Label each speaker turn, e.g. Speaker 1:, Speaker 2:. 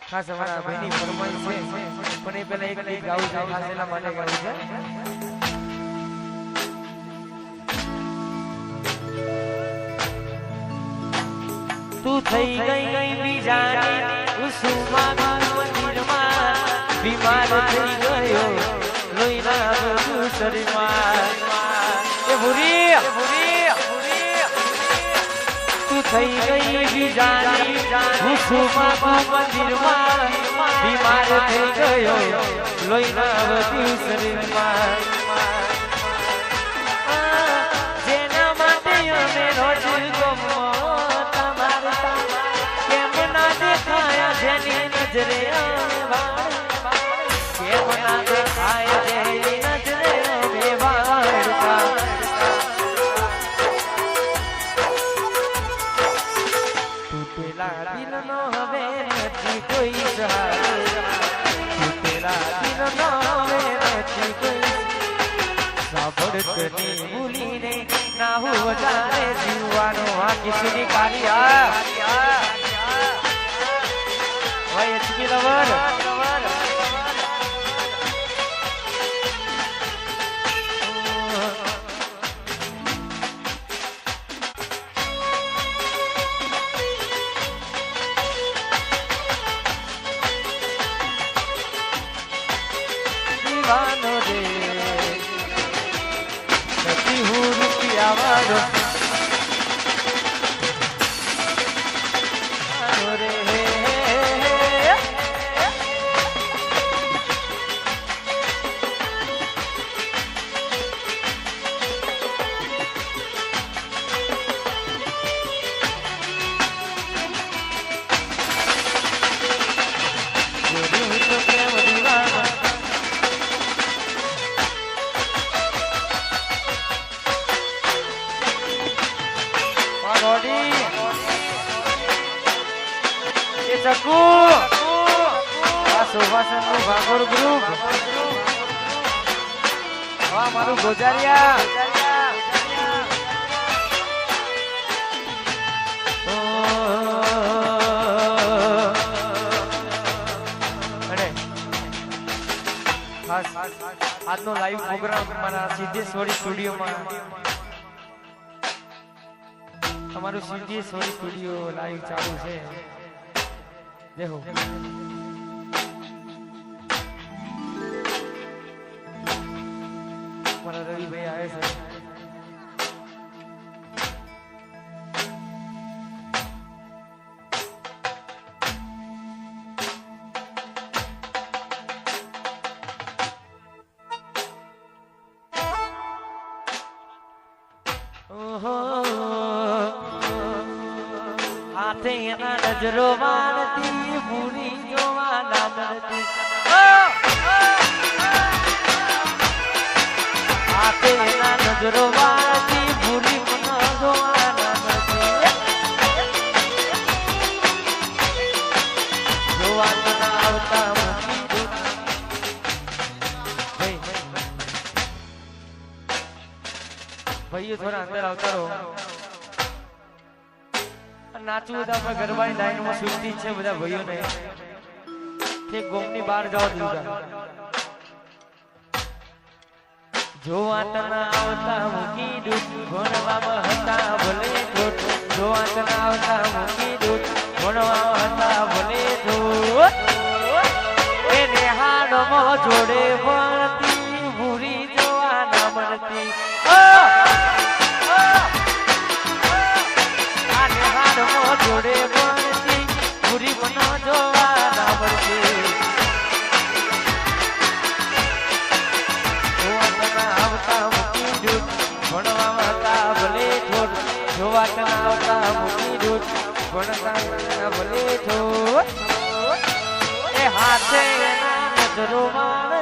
Speaker 1: ખાસ અમારા ભાઈની ફરમાઈશ છે પણ એ પહેલા એક ગીત ગાવું છે ખાસ એના માટે ગાવું છે તું થઈ ગઈ બીજાની ઉસુમાં મંદિરમાં બીમાર થઈ ગયો લોહીના બધું શરીરમાં એ ભૂરી તું થઈ ગઈ બીજાની ઉસુમાં મંદિરમાં બીમાર થઈ ગયો લોહીના બધું શરીરમાં જેના માટે અમે રોજ ગમો જેની નજરે કેમ ના દેખાય જેની નજરે બેવાડતા તૂટેલા દિલનો હવે નથી કોઈ સહારો તૂટેલા દિલનો હવે નથી કોઈ સાંભળતને ભૂલીને ના હું વધારે જીવવાનો આ કિસની કાલિયા HP lover દીવાનો રે નથી હું રૂપિયા વાળો રે ભાગોર ગ્રુપ વાહ મારું ગોજારિયા અને ખાસ આજનો લાઈવ પ્રોગ્રામ મારા સિદ્ધેશ્વરી સ્ટુડિયોમાં તમારું સિદ્ધેશ્વરી સ્ટુડિયો લાઈવ ચાલુ છે દેખો रवि भाई आए सर हाथे ना नजरो मारती पूरी जो माना मरती तेरा नजरो वाली बुरी मना जोवाना मरती जोवाना आवता मुकी भाई थोड़ा अंदर आवता रहो नाचू था पर गरबानी लाइन में सुनती है બધા ભાઈઓને કે ગોમની બહાર જાવ દીધા जो आतना आवता मुकी दूत भणवा હતા ભલે ધોત જો આतना આવતા મુકી દૂત ભણવા હતા ભલે ધોત એને હાડમો જોડે વળતી ભૂરી જોવાના મળતી આને હાડમો જોડે વળતી ભૂરી પણ જોવાના મળતી જોવાના આવતા મુકી દૂત ભણતા ભલે છો એ હાથે ના નજરો માં